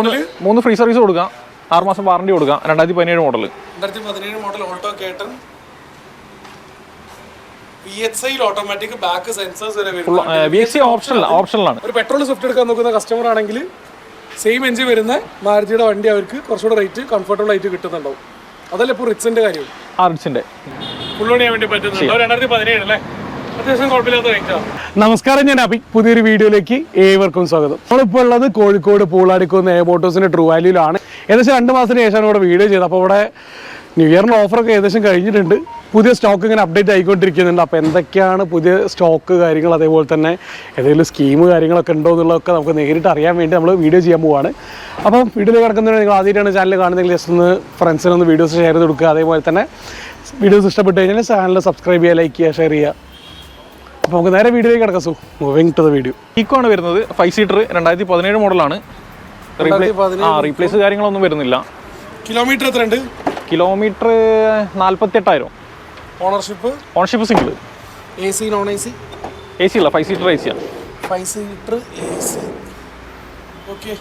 3 free service കൊടുക്കാം, 6 മാസം warranty കൊടുക്കാം. 2017 model. 2017 model Alto K ten VXI automatic back sensors വരെ വരും. VXI ഓപ്ഷണലാണ്. ഒരു പെട്രോൾ സ്വിഫ്റ്റ് എടുക്കാൻ നോക്കുന്ന കസ്റ്റമർ ആണെങ്കിൽ സെയിം എഞ്ചിൻ വരുന്ന മാരുതിയുടെ വണ്ടി അവർക്ക് കുറച്ചുകൂടെ റേറ്റ് കംഫർട്ടബിൾ ആയിട്ട് കിട്ടുന്നുണ്ടാവും. അതല്ല ഇപ്പോൾ റിറ്റ്സിന്റെ കാര്യം. റിറ്റ്സിന്റെ ഫുൾ ഓൺ ചെയ്യാൻ വേണ്ടി പറ്റുന്നുണ്ടോ? 2017 അല്ലേ, അത്യാവശ്യം കുഴപ്പമില്ലാത്ത റേറ്റാണ്. നമസ്കാരം, ഞാൻ അഭി. പുതിയൊരു വീഡിയോയിലേക്ക് ഏവർക്കും സ്വാഗതം. നമ്മളിപ്പോൾ ഉള്ളത് കോഴിക്കോട് പൂളാടിക്കുന്ന് എ മോട്ടോഴ്സിന്റെ ട്രൂ വാല്യൂലാണ്. ഏകദേശം 2 മാസത്തിന് ശേഷമാണ് ഇവിടെ വീഡിയോ ചെയ്തത്. അപ്പോൾ ഇവിടെ ന്യൂ ഇയറിന് ഓഫറൊക്കെ ഏകദേശം കഴിഞ്ഞിട്ടുണ്ട്. പുതിയ സ്റ്റോക്ക് ഇങ്ങനെ അപ്ഡേറ്റ് ആയിക്കൊണ്ടിരിക്കുന്നുണ്ട്. അപ്പോൾ എന്തൊക്കെയാണ് പുതിയ സ്റ്റോക്ക് കാര്യങ്ങൾ, അതേപോലെ തന്നെ ഏതെങ്കിലും സ്കീം കാര്യങ്ങളൊക്കെ ഉണ്ടോ എന്നുള്ളതൊക്കെ നമുക്ക് നേരിട്ട് അറിയാൻ വേണ്ടി നമ്മൾ വീഡിയോ ചെയ്യാൻ പോവുകയാണ്. അപ്പം വീഡിയോയിൽ കിടക്കുന്നതിന് നിങ്ങൾ ആദ്യമായിട്ടാണ് ചാനൽ കാണുന്നതെങ്കിൽ ജസ്റ്റ് ഒന്ന് ഫ്രണ്ട്സിനൊന്ന് വീഡിയോസ് ഷെയർ ചെയ്ത് കൊടുക്കുക. അതേപോലെ തന്നെ വീഡിയോസ് ഇഷ്ടപ്പെട്ട് കഴിഞ്ഞാൽ ചാനൽ സബ്സ്ക്രൈബ് ചെയ്യുക, ലൈക്ക് ചെയ്യുക, ഷെയർ ചെയ്യുക. അപ്പോൾ നമുക്ക് നേരെ വീഡിയോയിലേക്ക് കിടക്കാം. So moving to the video. Eeco ആണ് വരുന്നത്, 5 സീറ്റർ, 2017 മോഡലാണ്. റീപ്ലേസ് കാര്യങ്ങളൊന്നും വരുന്നില്ല. കിലോമീറ്റർ എത്ര ഉണ്ട്? Kilometre 48,000. Ownership single. AC non AC? AC അല്ല, 5 സീറ്റർ AC ആണ്. 5 seater AC. Okay,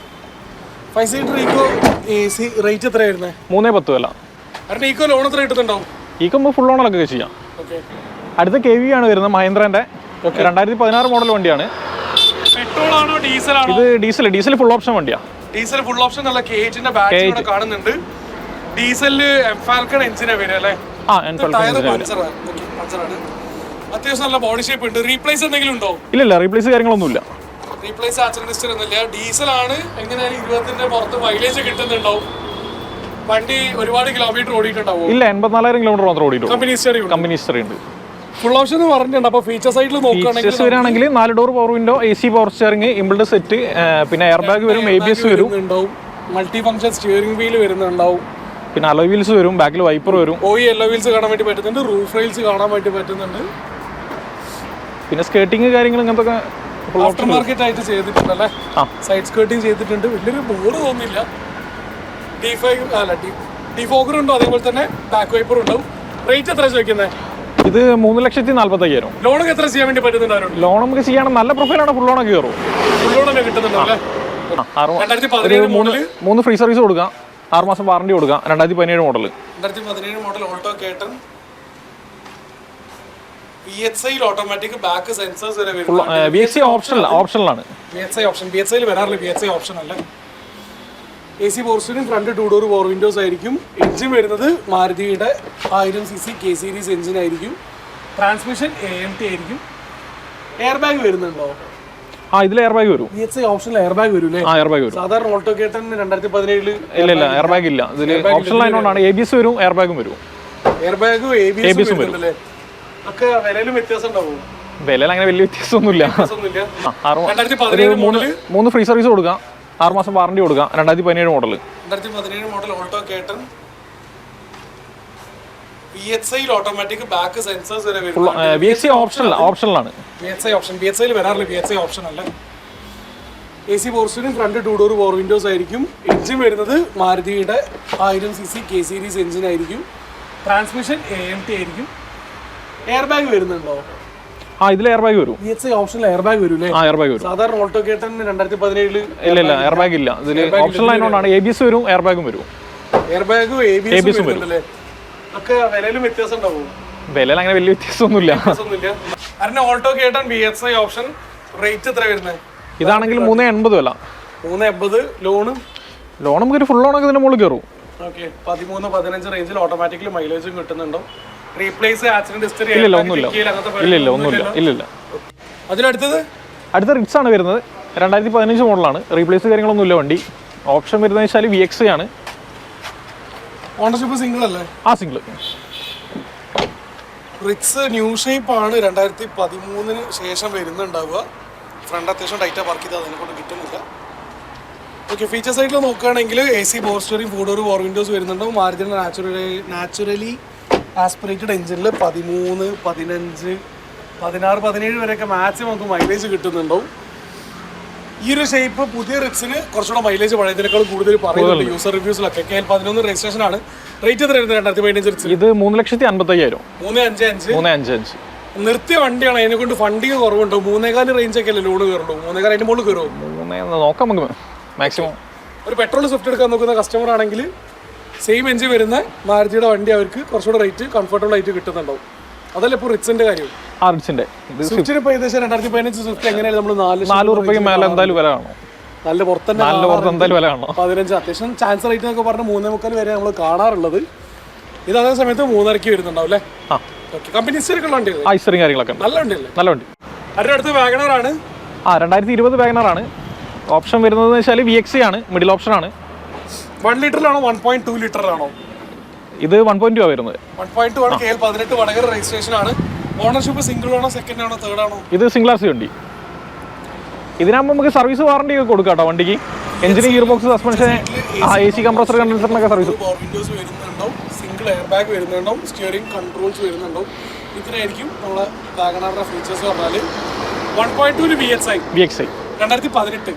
5 seater Eeco AC rate എത്ര വരുന്നത്? 310 വില. കാരണം ഈക്കോ ലോൺ എത്ര കിട്ടുന്നുണ്ടാവും? ഈക്കോ നമുക്ക് ഫുൾ ഓണറൊക്കെ ചെയ്യാം. ഓക്കെ, അടുത്ത KV ആണ് വരുന്നത്, മഹീന്ദ്രൻ്റെ 2016 മോഡൽ വണ്ടിയാണ്. പെട്രോൾ ആണോ ഡീസൽ ആണോ? ഇത് ഡീസൽ ഫുൾ ഓപ്ഷൻ വണ്ടിയാണ്. ഡീസൽ ഫുൾ ഓപ്ഷൻ എന്നുള്ള കേജിന്റെ ബാറ്ററി കാണുന്നുണ്ട്. ഡീസലില് എംഫാൽക്കൺ എഞ്ചിനാ വരിക അല്ലേ? ടയർ പഞ്ചറാണ്. അത്യാവശ്യം നല്ല ബോഡി ഷേപ്പ് ഉണ്ട്. റീപ്ലേസ് എന്തെങ്കിലും ഉണ്ടോ? ഇല്ല, റീപ്ലേസ് കാര്യങ്ങളൊന്നുമില്ല. റീപ്ലേസ് ആക്സിഡന്റ് ഒന്നുമില്ല. ഡീസൽ ആണ്. എങ്ങനെയായാലും 20ന്റെ പുറത്ത് മൈലേജ് കിട്ടുന്നുണ്ടാവും. വണ്ടി ഒരുപാട് കിലോമീറ്റർ ഓടിയിട്ടുണ്ടാവും. ഇല്ല, 84,000 കിലോമീറ്റർ മാത്രം ഓടിയിട്ടു. കമ്പനി ഹിസ്റ്ററി ഉണ്ട്. ഫുൾ ഓപ്ഷൻ എന്ന് പറഞ്ഞിട്ടുണ്ട്. അപ്പോൾ ഫീച്ചർ സൈഡിൽ നോക്കുകയാണെങ്കിൽ 4 door power window, AC power steering, inbuilt set, പിന്നെ എയർ ബാഗ് വരും, ABS വരും, മൾട്ടി ഫംഗ്ഷൻ സ്റ്റിയറിംഗ് വീൽ വരുന്നുണ്ടാവും, പിന്നെ അലോയ് വീൽസ് വരും, ബാക്കിൽ വൈപ്പർ വരും, എല്ലോ വീൽസ് കാണാൻ വേണ്ടി പറ്റുന്നുണ്ട്, റൂഫ് റെയിൽസ് കാണാൻ വേണ്ടി പറ്റുന്നുണ്ട്. പിന്നെ സ്കേർട്ടിങ് കാര്യങ്ങൾ ഇങ്ങനത്തെ ആഫ്റ്റർ മാർക്കറ്റ് ആയിട്ട് ചെയ്തിട്ടുണ്ടല്ലേ? സൈഡ് സ്കേർട്ടിങ് ചെയ്തിട്ടുണ്ട്. വലിയൊരു ബോർഡ് തോന്നില്ല. ഡിഫോഗർ ഉണ്ടോ, അതേപോലെ തന്നെ ബാക്ക് വൈപ്പർ ഉണ്ടാവും. റേറ്റ് എത്ര ചോദിക്കുന്നത്? ഇത് 3,45,000. ലോണൊക്കെ എത്ര ചെയ്യാൻ വേണ്ടി പറ്റുന്നുണ്ടാവും? ലോൺ നമുക്ക് ചെയ്യണം, നല്ല പ്രൊഫൈലാണ്, ഫുൾ ലോണൊക്കെ കയറും. ഫുൾ ലോണൊക്കെ കിട്ടുന്നുണ്ടല്ലേ? 3 ഫ്രീ സർവീസ് കൊടുക്കാം, 6 മാസം വാറണ്ടി കൊടുക്കാം. 2017 model. 2017 model Alto K ten VXI automatic back sensors വരെ വരും. VXI ഓപ്ഷണലാണ്. VXI വരാറില്ല. VXI ഓപ്ഷൻ അല്ല. AC power steering, front 2 door power windows ആയിരിക്കും. എഞ്ചിൻ വരുന്നത് മാരുതിയുടെ 1000cc K സീരീസ് എഞ്ചിൻ ആയിരിക്കും. ട്രാൻസ്മിഷൻ AMT ആയിരിക്കും. എയർ ബാഗ് വരുന്നുണ്ടോ? ഇതിൽ എയർ ബാഗ് വരും. VXI ഓപ്ഷനിൽ എയർ ബാഗ് വരും. എയർ ബാഗ് വരും. സാധാരണ ഓൾട്ടോ കേട്ടൺ 2017 ഇല്ല, എയർ ബാഗ് ഇല്ല. ഇതിൽ ഓപ്ഷൻ ലൈനോടാണ്. ABS വരും, എയർ ബാഗും വരും. എയർ ബാഗും ABS വരും. ഒക്കെ വിലയിലും വ്യത്യാസം ഉണ്ടാവും. വിലയിൽ അങ്ങനെ വലിയ വ്യത്യാസമൊന്നുമില്ല. 3 ഫ്രീ സർവീസ് കൊടുക്കാം, 6 മാസം വാറണ്ടി കൊടുക്കാം. 2017 model. 2017 model Alto K ten VXI automatic back sensors വരെ വരും. VXI ഓപ്ഷണലാണ്. VXI വരാറില്ല. VXI ഓപ്ഷൻ അല്ല. AC power steering, front 2 door power windows ആയിരിക്കും. എഞ്ചിൻ വരുന്നത് മാരുതിയുടെ 1000cc K സീരീസ് എഞ്ചിൻ ആയിരിക്കും. ട്രാൻസ്മിഷൻ AMT ആയിരിക്കും. എയർ ബാഗ് വരുന്നുണ്ടോ? ഇതിൽ എയർ ബാഗ് വരും. VXI ഓപ്ഷനിൽ എയർ ബാഗ് വരും. എയർ ബാഗ് വരും. സാധാരണ ഓൾട്ടോ കേട്ടൺ 2017 ഇല്ല, എയർ ബാഗ് ഇല്ല. ഇതിൽ ഓപ്ഷൻ ലൈനോടാണ്. ABS വരും, എയർ ബാഗും വരും. എയർ ബാഗും ABS വരും. ഒക്കെ വിലയിലും വ്യത്യാസം ഉണ്ടാവും. വിലയിൽ അങ്ങനെ വലിയ വ്യത്യാസമൊന്നുമില്ല. കാരണം Alto K ten VXI option rate എത്ര വരുന്നത്? ഇതാണെങ്കിൽ 380 വില. 380. ലോൺ നമുക്ക് ഫുൾ ലോണൊക്കെ ഇതിന്റെ മുകളിൽ കയറും. ഓക്കെ, 13-15 റേഞ്ചിൽ ഓട്ടോമാറ്റിക്കലി മൈലേജും കിട്ടുന്നുണ്ടോ? റീപ്ലേസ് ആക്സിഡന്റ് ഹിസ്റ്ററി ഇല്ല. അടുത്ത റിറ്റ്സ് ആണ് വരുന്നത്, 2015 മോഡലാണ്. റീപ്ലേസ് കാര്യങ്ങളൊന്നും ഇല്ല വണ്ടി. ഓപ്ഷൻ വരുന്നത് വെച്ചാൽ VXI ആണ്. ഓണർഷിപ്പ് സിംഗിൾ അല്ലേ? സിംഗിൾ. റിറ്റ്സ് ന്യൂ ഷേപ്പ് ആണ്, 2013 ശേഷം വരുന്നുണ്ടാവുക. ഫ്രണ്ട് അത്യാവശ്യം ടൈറ്റാ പാർക്ക് ചെയ്ത് അതിനെ കൊണ്ട് കിട്ടുന്നില്ല. ഓക്കെ, ഫീച്ചർ സൈഡിൽ നോക്കുകയാണെങ്കിൽ AC power steering, 4 door power windows വരുന്നുണ്ടാവും. മാരുതിയുടെ നാച്ചുറലി ആസ്പിറേറ്റഡ് എഞ്ചിനിൽ 13, 15, 16, 17 വരെയൊക്കെ മാക്സിമം നമുക്ക് മൈലേജ് കിട്ടുന്നുണ്ടാവും. ഈ ഒരു ഷേപ്പ് പുതിയ റിറ്റ്സിന് കുറച്ചുകൂടെ മൈലേജ് പഴയതിനേക്കാൾ കൂടുതൽ പറയുന്നുണ്ട് യൂസർ റിവ്യൂസിലൊക്കെ. KL11 രജിസ്ട്രേഷൻ ആണ്. റേറ്റ് എത്ര വരുന്നത് 2015? ഇത് 3,55,000. 355. നിർത്തിയ വണ്ടിയാണ്, അതിനെ കൊണ്ട് ഫണ്ടിങ് കുറവുണ്ടോ? 3.4 റേഞ്ച് ഒക്കെ അല്ലേ ലോഡ് കയറുള്ളൂ? 3.4 അതിന്റെ മുകളിൽ കയറുമോ? നോക്കാം നമുക്ക് മാക്സിമം. ഒരു പെട്രോൾ സ്വിഫ്റ്റ് എടുക്കാൻ നോക്കുന്ന കസ്റ്റമർ ആണെങ്കിൽ സെയിം എഞ്ചിൻ വരുന്ന മാരുതിയുടെ വണ്ടി അവർക്ക് കുറച്ചുകൂടെ റേറ്റ് കംഫർട്ടബിൾ ആയിട്ട് കിട്ടുന്നുണ്ടാവും. അതല്ല ഇപ്പോൾ റിറ്റ്സിന്റെ കാര്യം. റിറ്റ്സിന്റെ സ്വിഫ്റ്റിന് ഇപ്പോൾ ഏകദേശം 2015 സ്വിഫ്റ്റ് എങ്ങനെയാണ് നമ്മൾ 400 രൂപയ്ക്ക് മേലെ എന്തായാലും വില കാണും. നല്ല പുറത്ത് എന്തായാലും വില കാണും. 15 അത്യാവശ്യം ചാൻസ് റേറ്റ് എന്നൊക്കെ പറഞ്ഞ് 3.25 വരെ നമ്മൾ കാണാറുള്ളത്. ഇത് അതേ സമയത്ത് 3.5 വരുന്നുണ്ടാവും അല്ലേ? കമ്പനി ഹിസ്റ്ററിക്കുള്ള വണ്ടി കാര്യങ്ങളൊക്കെ നല്ല വണ്ടിയല്ലേ? നല്ല വണ്ടി. അതിൻ്റെ അടുത്ത് വാഗണർ ആണ്. 2020 വാഗണർ ആണ്. ഓപ്ഷൻ വരുന്നത് വെച്ചാൽ VXC ആണ്, മിഡിൽ ഓപ്ഷൻ ആണ്. 1 ലിറ്ററിലാണോ 1.2 ലിറ്ററിലാണോ? ഇത് 1.2 ആണ് വരുന്നത്. 1.2 ആണ്. KL 18 വടകര രജിസ്ട്രേഷൻ ആണ്. ഓണർഷിപ്പ് സിംഗിൾ ആണോ സെക്കൻഡ് ആണോ തേർഡ് ആണോ? ഇത് സിംഗിൾ RC വണ്ടി. ഇതിനാകുമ്പോൾ നമുക്ക് സർവീസ് വാറണ്ടി ഒക്കെ കൊടുക്കാം കേട്ടോ വണ്ടിക്ക്. എഞ്ചിന്, gear box, suspension, AC compressor, കണ്ടൻസറിനൊക്കെ സർവീസ്. വിൻഡോസ് വരുന്നുണ്ടാവും, സിംഗിൾ എയർ ബാഗ് വരുന്നുണ്ടാവും, സ്റ്റിയറിംഗ് കൺട്രോൾസ് വരുന്നുണ്ടാവും. ഇത്രയായിരിക്കും നമ്മളെ വാഗണറിന്റെ ഫീച്ചേഴ്സ് പറഞ്ഞാൽ. 1.2 VXI 2018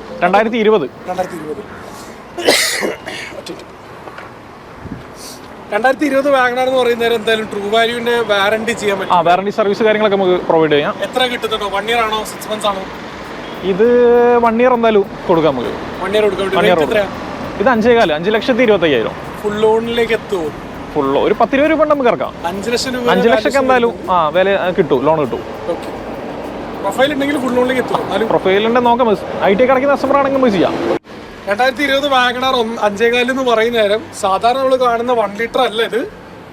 2020 വാഗണർ എന്ന് പറയുന്നത് എന്തായാലും ട്രൂ വാല്യൂവിന്റെ വാറണ്ടി ചെയ്യാൻ പറ്റും. വാറണ്ടി സർവീസ് കാര്യങ്ങളൊക്കെ നമുക്ക് പ്രൊവൈഡ് ചെയ്യാം. എത്ര കിട്ടുന്നുണ്ടോ? 1 ഇയർ ആണോ 6 മന്ത്സ് ആണോ? ഇത് 1 ഇയർ എന്തായാലും കൊടുക്കാം നമുക്ക്. 1 ഇയർ കൊടുക്കാം. ഇത് 5,25,000. ഫുൾ ലോണിലേക്ക് എത്തുമോ? ഫുൾ ഒരു 10-20 രൂപ നമുക്ക് ഇറക്കാം. 5 ലക്ഷം രൂപ 5 ലക്ഷം എന്തായാലും വില കിട്ടും, ലോൺ കിട്ടും. പ്രൊഫൈൽ ഉണ്ടെങ്കിൽ ഫുൾ ലോണിലേക്ക് എത്തും. പ്രൊഫൈലിന്റെ നോക്കാം. IT കിടക്കുന്ന കസ്റ്റമർ ആണെങ്കിൽ നമുക്ക് ചെയ്യാം. 2020 വാഗണർ 5.4 എന്ന് പറയുന്ന നേരം സാധാരണ നമ്മൾ കാണുന്ന 1 ലിറ്റർ അല്ല, ഇത്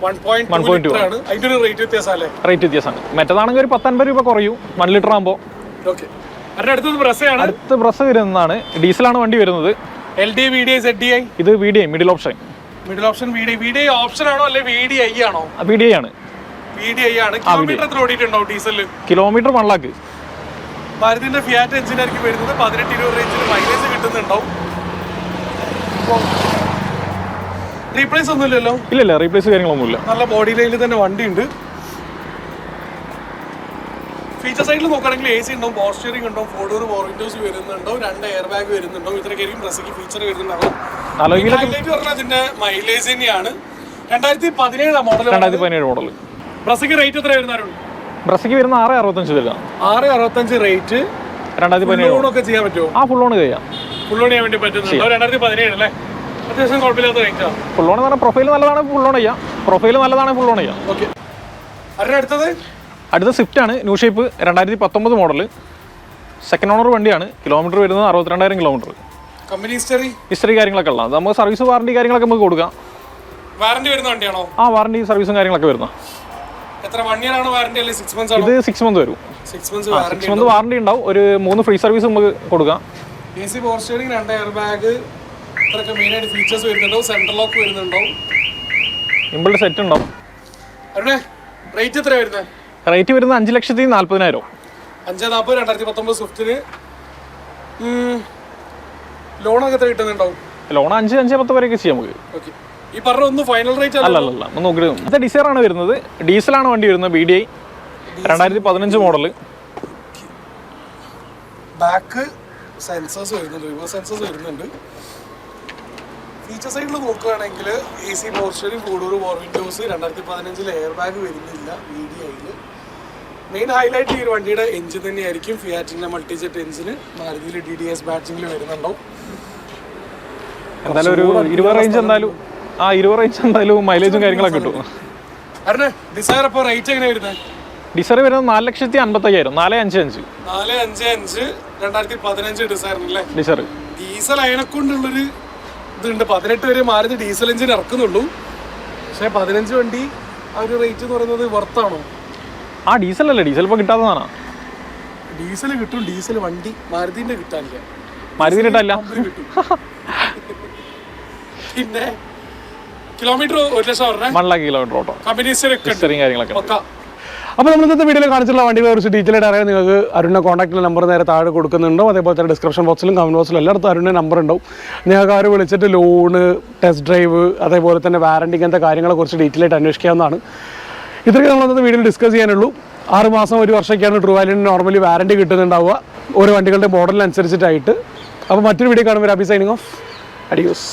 1.2 ആണ്. അതിന്റെ ഒരു റേറ്റ് വ്യത്യാസമല്ലേ? റേറ്റ് വ്യത്യാസമാണ്. മറ്റേതാണെങ്കിൽ ഒരു 10-50 രൂപ കുറയും 1 ലിറ്റർ ആകുമ്പോൾ. അടുത്തത് ബ്രസയാണ്. അടുത്ത ബ്രസ് വരുന്നതാണ്. ഡീസലാണ് വണ്ടി വരുന്നത്. LDI, VDI, ZDI. ഇത് VDI middle option. VDI option ആണോ അല്ലെ VDI ആണോ? VDI ആണ്. കിലോമീറ്റർ എത്ര ഓടിയിട്ടുണ്ടാവും ഡീസലിൽ? കിലോമീറ്റർ 1 ലക്ഷം. ഭാരതിന്റെ ഫിയാറ്റ് എഞ്ചിൻ ആയിരിക്കും വരുന്നത്. 18-20 റേഞ്ചിൽ മൈലേജ് കിട്ടുന്നുണ്ടാവും. റീപ്ലേസ് ഒന്നുമില്ലല്ലോ? ഇല്ല, റീപ്ലേസ് കാര്യങ്ങളൊന്നുമില്ല. നല്ല ബോഡി ലൈനിൽ തന്നെ വണ്ടി ഉണ്ട്. ഫീച്ചർ സൈഡിൽ നോക്കുകയാണെങ്കിൽ AC ഉണ്ടാവും, പവർ സ്റ്റിയറിംഗ് ഉണ്ടാവും, 4 ഡോർ പവർ വിൻഡോസ് വരുന്നുണ്ടാവും, 2 എയർ ബാഗ് വരുന്നുണ്ടാവും. ഇത്രയൊക്കെയായിരിക്കും ബ്രസയ്ക്ക് ഫീച്ചർ വരുന്നുണ്ടാവും. ഹൈലൈറ്റ് പറഞ്ഞാൽ അതിന്റെ മൈലേജ് തന്നെയാണ്. 2017 മോഡൽ. 2017 മോഡൽ. ബ്രസയ്ക്ക് റേറ്റ് എത്ര വരുന്നവരുണ്ട്? ബ്രസയ്ക്ക് വരുന്ന 665 വരിക. 665 റേറ്റ്. 2017 ലോണൊക്കെ ചെയ്യാൻ പറ്റുമോ? ഫുൾ ലോൺ ചെയ്യാം. ഫുൾ ലോൺ ചെയ്യാൻ വേണ്ടി പറ്റുന്നുണ്ടോ? 2017 അല്ലേ? അത്യാവശ്യം കുഴപ്പമില്ലാത്ത റേറ്റാ. ഫുൾ ലോൺ എന്ന് പറഞ്ഞാൽ പ്രൊഫൈൽ നല്ലതാണ്, ഫുൾ ലോൺ ചെയ്യാം. പ്രൊഫൈൽ നല്ലതാണ്, ഫുൾ ലോൺ ചെയ്യാം. ഓക്കെ. അതിനടുത്തത് അടുത്ത സ്വിഫ്റ്റ് ആണ്. New shape 2019 model. Second owner വണ്ടിയാണ്. കിലോമീറ്റർ വരുന്നത് 62,000 കിലോമീറ്റർ. കമ്പനി ഹിസ്റ്ററി കാര്യങ്ങളൊക്കെ ഉള്ള നമുക്ക് സർവീസ് വാറണ്ടി കാര്യങ്ങളൊക്കെ നമുക്ക് കൊടുക്കാം. വാറണ്ടി വരുന്ന വണ്ടിയാണോ? വാറണ്ടി സർവീസും കാര്യങ്ങളൊക്കെ വരുന്ന. എത്ര 1 ഇയർ ആണോ വാറണ്ടി അല്ലേ 6 മന്ത്സ് ആണോ? ഇത് 6 മന്ത് വരും. 6 മന്ത്സ് വാറണ്ടി ഉണ്ടാവും. ഒരു 3 ഫ്രീ സർവീസ് നമുക്ക് കൊടുക്കാം. AC power steering, 2 air bag, ഇത്രയൊക്കെ മെയിൻ ആയിട്ട് ഫീച്ചേഴ്സ് വരുന്നുണ്ടാവും. സെൻട്രൽ ലോക്ക് വരുന്നുണ്ടാവും. ഇമ്പിൾഡ് സെറ്റ് ഉണ്ടാവും. റേറ്റ് എത്ര വരുന്നത്? റേറ്റ് വരുന്നത് 5,40,000. 5.40 2019 സ്വിഫ്റ്റിന്. ലോണൊക്കെ എത്ര കിട്ടുന്നുണ്ടാവും? ലോൺ 5-10 വരെയൊക്കെ ചെയ്യാം നമുക്ക്. ഓക്കെ. ഈ പറഞ്ഞ ഒന്ന് ഫൈനൽ റേറ്റ് അല്ല നോക്കി. ഡിസൈർ ആണ് വരുന്നത്. ഡീസലാണ് വണ്ടി വരുന്നത്. VDI 2015 model. ബാക്ക് സെൻസേഴ്സ് വരുന്നുണ്ട്, റിവേഴ്സ് സെൻസേഴ്സ് വരുന്നുണ്ട്. ഫീച്ചർ സൈഡിൽ നോക്കുകയാണെങ്കിൽ AC power steering, 4 door power Windows, 2015 air bag വരുന്നില്ല VDIയിൽ. മെയിൻ ഹൈലൈറ്റ് ഈ ഒരു വണ്ടിയുടെ എഞ്ചിൻ തന്നെയായിരിക്കും. ഫിയാറ്റിന്റെ മൾട്ടിജെറ്റ് എഞ്ചിന് മാരുതിയിൽ DDS ബാറ്റിംഗിൽ വരുന്നുണ്ടാവും. എന്തായാലും ഒരു 20 റേഞ്ച് എന്തായാലും 20 റേഞ്ച് എന്തായാലും മൈലേജും കാര്യങ്ങളൊക്കെ കിട്ടും. ഡിസൈർ അപ്പോൾ റേറ്റ് എങ്ങനെ വരുന്നത്? ഡിസൈർ വരുന്നത് 4,55,000. 455 2015 ഡിസൈറിനല്ലേ? ഡിസൈർ ഡീസൽ അയനെക്കൊണ്ടുള്ളൊരു ഇതുണ്ട്. 18 വരെ മാരുതി ഡീസൽ എഞ്ചിൻ ഇറക്കുന്നുള്ളൂ. പക്ഷേ 15 വണ്ടി ആ ഒരു റേറ്റ് എന്ന് പറയുന്നത് വർത്താണോ? ഡീസൽ അല്ലേ? ഡീസൽ ഇപ്പോൾ കിട്ടാത്തതാണ്. ഡീസൽ കിട്ടും. ഡീസൽ വണ്ടി മാരുതിന്റെ കിട്ടാനില്ല. മാരുതി കിട്ടാനില്ല. പിന്നെ കിലോമീറ്റർ 1 ലക്ഷം 1 ലക്ഷം കിലോമീറ്റർ ഓട്ടോ. കമ്പനി കാര്യങ്ങളൊക്കെ. അപ്പോൾ നമ്മൾ ഇന്നത്തെ വീഡിയോയിൽ കാണിച്ചിട്ടുള്ള വണ്ടികളെ കുറിച്ച് ഡീറ്റെയിൽ ആയിട്ട് അറിയാൻ നിങ്ങൾക്ക് അരുണിൻ്റെ കോൺടാക്ട് നമ്പർ നേരെ താഴെ കൊടുക്കുന്നുണ്ടോ. അതേപോലെ തന്നെ ഡിസ്ക്രിപ്ഷൻ ബോക്സിലും കമന്റ് ബോക്സിലും എല്ലായിടത്തും അരുണിൻ്റെ നമ്പർ ഉണ്ടാവും. നിങ്ങൾക്ക് അവർ വിളിച്ചിട്ട് ലോണ്, ടെസ്റ്റ് ഡ്രൈവ്, അതേപോലെ തന്നെ വാറണ്ടി ഇങ്ങനത്തെ കാര്യങ്ങളെക്കുറിച്ച് ഡീറ്റെയിൽ ആയിട്ട് അന്വേഷിക്കാവുന്നതാണ്. ഇത്രയൊക്കെ നമ്മൾ ഇന്നത്തെ വീഡിയോയിൽ ഡിസ്കസ് ചെയ്യാനുള്ളൂ. 6 മാസം 1 വർഷമൊക്കെയാണ് ട്രൂ വാല്യൂന് നോർമലി വാറണ്ടി കിട്ടുന്നുണ്ടാവുക ഓരോ വണ്ടികളുടെ മോഡലിനനുസരിച്ചിട്ടായിട്ട്. അപ്പോൾ മറ്റൊരു വീഡിയോ കാണുമ്പോൾ അബി സൈനിങ് ഓഫ്. അഡിയോസ്.